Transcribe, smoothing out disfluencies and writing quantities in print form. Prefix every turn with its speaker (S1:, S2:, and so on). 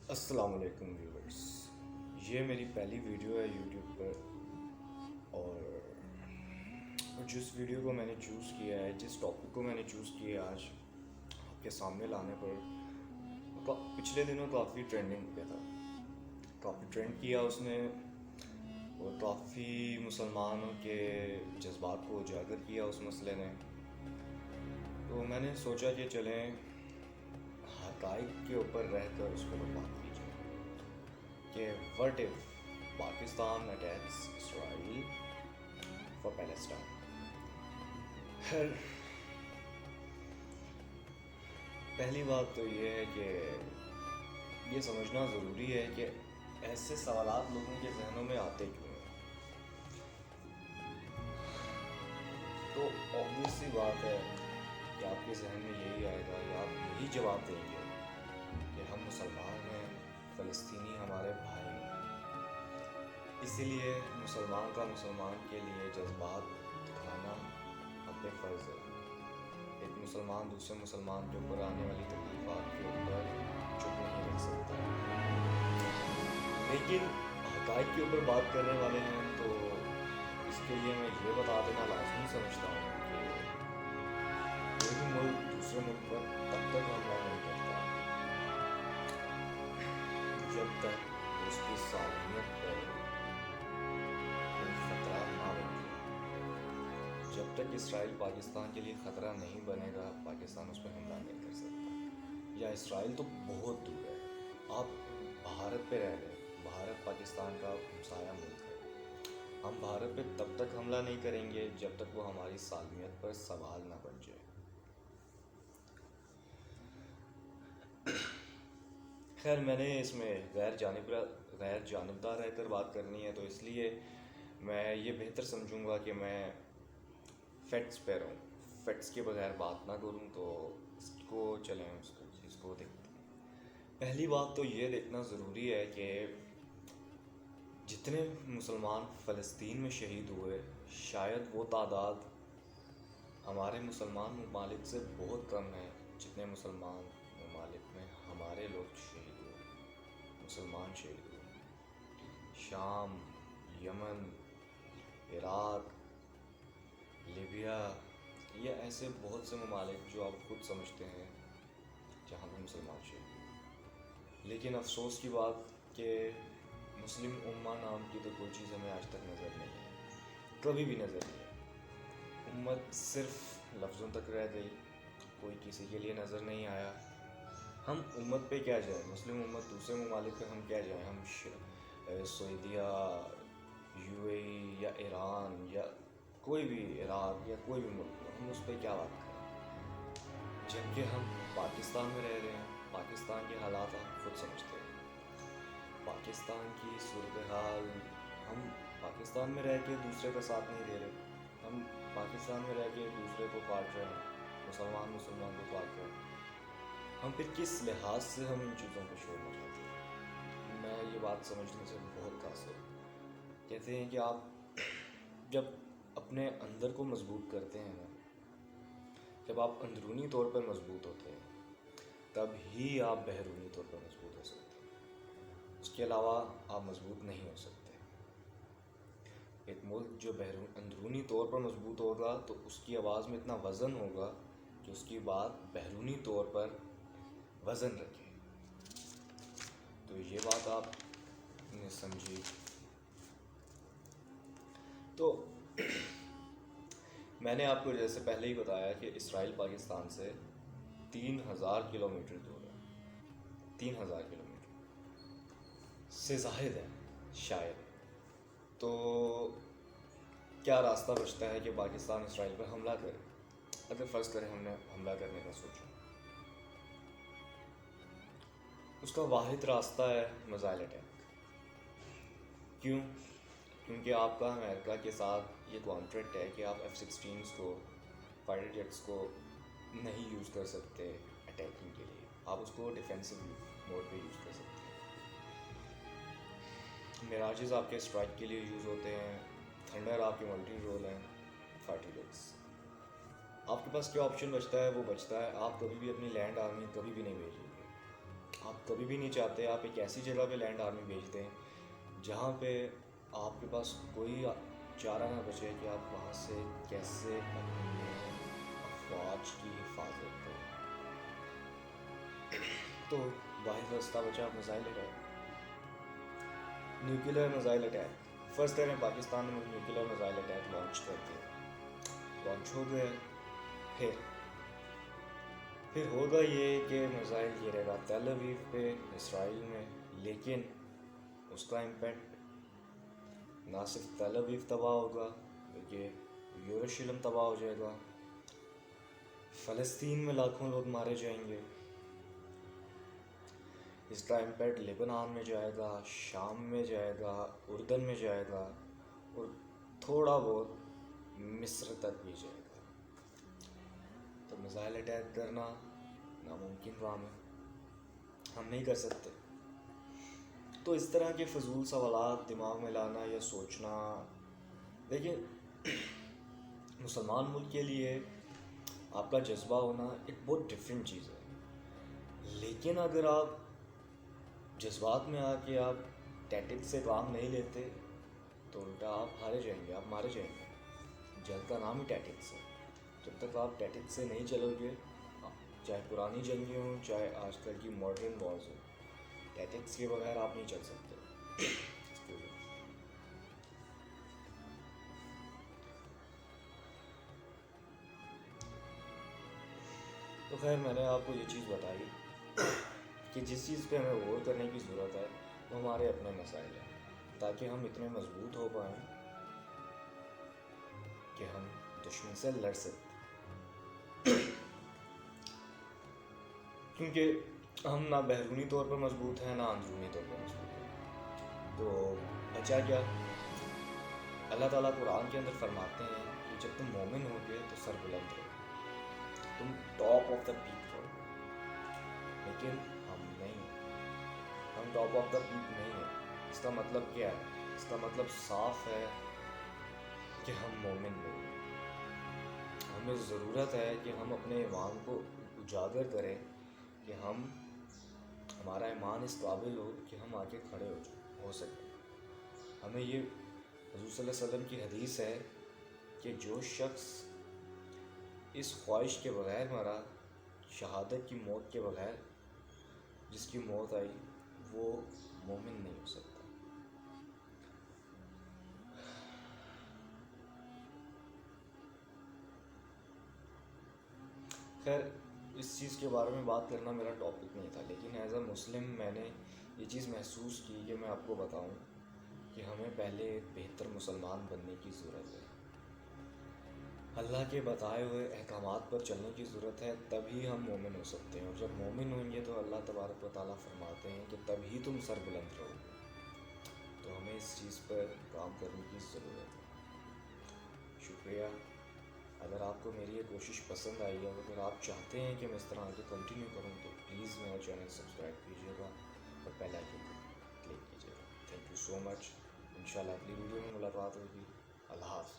S1: السلام علیکم ویورز، یہ میری پہلی ویڈیو ہے یوٹیوب پر، اور جس ویڈیو کو میں نے چوز کیا ہے، جس ٹاپک کو میں نے چوز کیا ہے آج آپ کے سامنے لانے پر، پچھلے دنوں کافی ٹرینڈنگ پہ تھا، کافی ٹرینڈ کیا اس نے، اور کافی مسلمانوں کے جذبات کو اجاگر کیا اس مسئلے نے. تو میں نے سوچا کہ چلیں حقائق کے اوپر رہ کر اس پر بات کی جائے کہ what if Pakistan attacks Israel for Palestine. خیر، پہلی بات تو یہ ہے کہ یہ سمجھنا ضروری ہے کہ ایسے سوالات لوگوں کے ذہنوں میں آتے کیوں ہیں. تو obvious سی بات ہے کہ آپ کے ذہن میں یہی آئے گا یا آپ یہی جواب دیں گے کہ ہم مسلمان ہیں، فلسطینی ہمارے بھائی ہیں، اسی لیے مسلمان کا مسلمان کے لیے جذبات دکھانا ہم پہ فرض ہے. ایک مسلمان دوسرے مسلمان کے اوپر آنے والی تکلیفات کے اوپر چپ نہیں رہ سکتا. لیکن حقائق کے اوپر بات کرنے والے ہیں تو اس کے لیے میں یہ بتا دینا لازمی سمجھتا ہوں کہ کوئی بھی ملک دوسرے ملک پر تب تک حملہ نہیں کرتا جب تک اس کی سالمیت پر کوئی خطرہ نہ بن جائے. جب تک اسرائیل پاکستان کے لیے خطرہ نہیں بنے گا، پاکستان اس پہ حملہ نہیں کر سکتا. یا اسرائیل تو بہت دور ہے، آپ بھارت پہ رہ رہے ہیں، بھارت پاکستان کا ہمسایہ ملک ہے. ہم بھارت پہ تب تک حملہ نہیں کریں گے جب تک وہ ہماری سالمیت پر سوال نہ بن جائے. خیر، میں نے اس میں غیر جانبدار رہ کر بات کرنی ہے، تو اس لیے میں یہ بہتر سمجھوں گا کہ میں فیکٹس پہ رہوں، فیکٹس کے بغیر بات نہ کروں. تو اس کو چلیں اس چیز کو دیکھتے ہیں. پہلی بات تو یہ دیکھنا ضروری ہے کہ جتنے مسلمان فلسطین میں شہید ہوئے، شاید وہ تعداد ہمارے مسلمان ممالک سے بہت کم ہے جتنے مسلمان ممالک میں ہمارے لوگ شہید ہوئے، مسلمان شہید ہوئے. شام، یمن، عراق، لیبیا، یہ ایسے بہت سے ممالک جو آپ خود سمجھتے ہیں جہاں پہ مسلمان شہید ہوئے. لیکن افسوس کی بات کہ مسلم امہ نام کی تو کوئی چیز ہمیں آج تک نظر نہیں ہے، کبھی بھی نظر نہیں ہے. امت صرف لفظوں تک رہ گئی، کوئی کسی کے لیے نظر نہیں آیا. ہم امت پہ کیا جائیں، مسلم امت دوسرے ممالک پہ ہم کیا جائیں، ہم سعودیہ، یو اے ای یا ایران یا کوئی بھی، عراق یا کوئی بھی ملک ہو، ہم اس پہ کیا بات کریں جبکہ ہم پاکستان میں رہ رہے ہیں. پاکستان کے حالات ہم خود سمجھتے ہیں، پاکستان کی صورتحال. ہم پاکستان میں رہ کے دوسرے کا ساتھ نہیں دے رہے، ہم پاکستان میں رہ کے دوسرے کو کاٹ رہے ہیں، مسلمان کو کاٹ رہے ہیں. ہم پھر کس لحاظ سے ہم ان چیزوں کو چھوڑنا چاہتے ہیں؟ میں یہ بات سمجھنے سے بہت قاصر ہوں. کہتے ہیں کہ آپ جب اپنے اندر کو مضبوط کرتے ہیں نا، جب آپ اندرونی طور پر مضبوط ہوتے ہیں تب ہی آپ بیرونی طور پر مضبوط ہو سکتے ہیں، اس کے علاوہ آپ مضبوط نہیں ہو سکتے. ایک ملک جو اندرونی طور پر مضبوط ہوگا تو اس کی آواز میں اتنا وزن ہوگا کہ اس کی بات بیرونی طور پر وزن رکھے. تو یہ بات آپ نے سمجھی. تو میں نے آپ کو جیسے پہلے ہی بتایا کہ اسرائیل پاکستان سے 3000 کلومیٹر دور ہے، 3000 کلومیٹر سے زائد ہے شاید. تو کیا راستہ بچتا ہے کہ پاکستان اسرائیل پر حملہ کرے؟ اگر فرض کریں ہم نے حملہ کرنے کا سوچا، اس کا واحد راستہ ہے میزائل اٹیک. کیوں؟ کیونکہ آپ کا امریکہ کے ساتھ یہ کانٹریکٹ ہے کہ آپ F-16 کو، فائٹر جیٹس کو نہیں یوز کر سکتے اٹیکنگ کے لیے، آپ اس کو ڈیفینسو موڈ پہ یوز کر سکتے ہیں. میراجز آپ کے اسٹرائک کے لیے یوز ہوتے ہیں، تھنڈر آپ کے ملٹی رول ہیں، فائٹر جیٹس. آپ کے پاس کیا آپشن بچتا ہے؟ وہ بچتا ہے آپ کبھی بھی اپنی لینڈ آرمی کبھی بھی نہیں بھیجیں گے، آپ کبھی بھی نہیں چاہتے آپ ایک ایسی جگہ پہ لینڈ آرمی بھیج دیں جہاں پہ آپ کے پاس کوئی چارہ نہ بچے کہ آپ وہاں سے کیسے اپنے افواج کی حفاظت کریں. تو واحد راستہ بچا missile attack, nuclear missile attack. First time Pakistan میں نیوکلیر میزائل اٹیک لانچ ہو گیا. پھر ہوگا یہ کہ میزائل گرے گا تل اویو پہ اسرائیل میں, لیکن اس کا امپیکٹ نہ صرف تل اویو تباہ ہوگا بلکہ یروشلم تباہ ہو جائے گا, فلسطین میں لاکھوں لوگ مارے جائیں گے. اس کا امپیکٹ لبنان میں جائے گا, شام میں جائے گا, اردن میں جائے گا, اور تھوڑا بہت مصر تک بھی جائے گا. تو میزائل اٹیک کرنا ناممکن کام ہے, ہم نہیں کر سکتے. تو اس طرح کے فضول سوالات دماغ میں لانا یا سوچنا, دیکھیں مسلمان ملک کے لیے آپ کا جذبہ ہونا ایک بہت ڈفرینٹ چیز ہے. لیکن اگر آپ جذبات میں آ کے آپ ٹیکٹکس سے کام نہیں لیتے تو الٹا آپ ہارے جائیں گے, آپ مارے جائیں گے. جنگ کا نام ہی ٹیکٹکس ہے. جب تک آپ ٹیکٹکس سے نہیں چلو گے, چاہے پرانی جنگیں ہوں چاہے آج کل کی ماڈرن وارز ہوں, ٹیکٹکس کے بغیر آپ نہیں چل سکتے. تو خیر میں نے آپ کو یہ چیز بتائی کہ جس چیز پہ ہمیں غور کرنے کی ضرورت ہے وہ ہمارے اپنے مسائل ہیں, تاکہ ہم اتنے مضبوط ہو پائیں کہ ہم دشمن سے لڑ سکیں. کیونکہ ہم نہ بیرونی طور پر مضبوط ہیں نہ اندرونی طور پر مضبوط ہیں. تو بچا کیا, اللہ تعالیٰ قرآن کے اندر فرماتے ہیں کہ جب تم مومن ہو گے تو سر بلند رہو, تم ٹاپ آف دا پیک ہو. لیکن ہم نہیں, ہم ٹاپ آف دا پیک نہیں ہیں. اس کا مطلب کیا ہے؟ اس کا مطلب صاف ہے کہ ہم مومن نہیں ہیں. ہمیں ضرورت ہے کہ ہم اپنے ایمان کو اجاگر کریں کہ ہمارا ایمان اس قابل ہو کہ ہم آگے کھڑے ہو سکیں. ہمیں یہ حضور صلی اللہ علیہ وسلم کی حدیث ہے کہ جو شخص اس خواہش کے بغیر مرا, شہادت کی موت کے بغیر جس کی موت آئی, وہ مومن نہیں ہو سکتا. خیر اس چیز کے بارے میں بات کرنا میرا ٹاپک نہیں تھا, لیکن ایز اے مسلم میں نے یہ چیز محسوس کی کہ میں آپ کو بتاؤں کہ ہمیں پہلے ایک بہتر مسلمان بننے کی ضرورت ہے. اللہ کے بتائے ہوئے احکامات پر چلنے کی ضرورت ہے, تبھی ہم مومن ہو سکتے ہیں. اور جب مومن ہوئیں گے تو اللہ تبارک و تعالیٰ فرماتے ہیں کہ تبھی تم سر بلند رہو گے. تو ہمیں اس چیز پر کام کرنے کی ضرورت ہے. شکریہ. اگر آپ کو میری یہ کوشش پسند آئی ہے, اگر آپ چاہتے ہیں کہ میں اس طرح آگے کنٹینیو کروں تو پلیز میرا چینل سبسکرائب کیجیے گا اور بیل آئکن کو کلک کیجیے گا. تھینک یو سو مچ. انشاءاللہ اگلی ویڈیو میں ملاقات ہوگی. اللہ حافظ.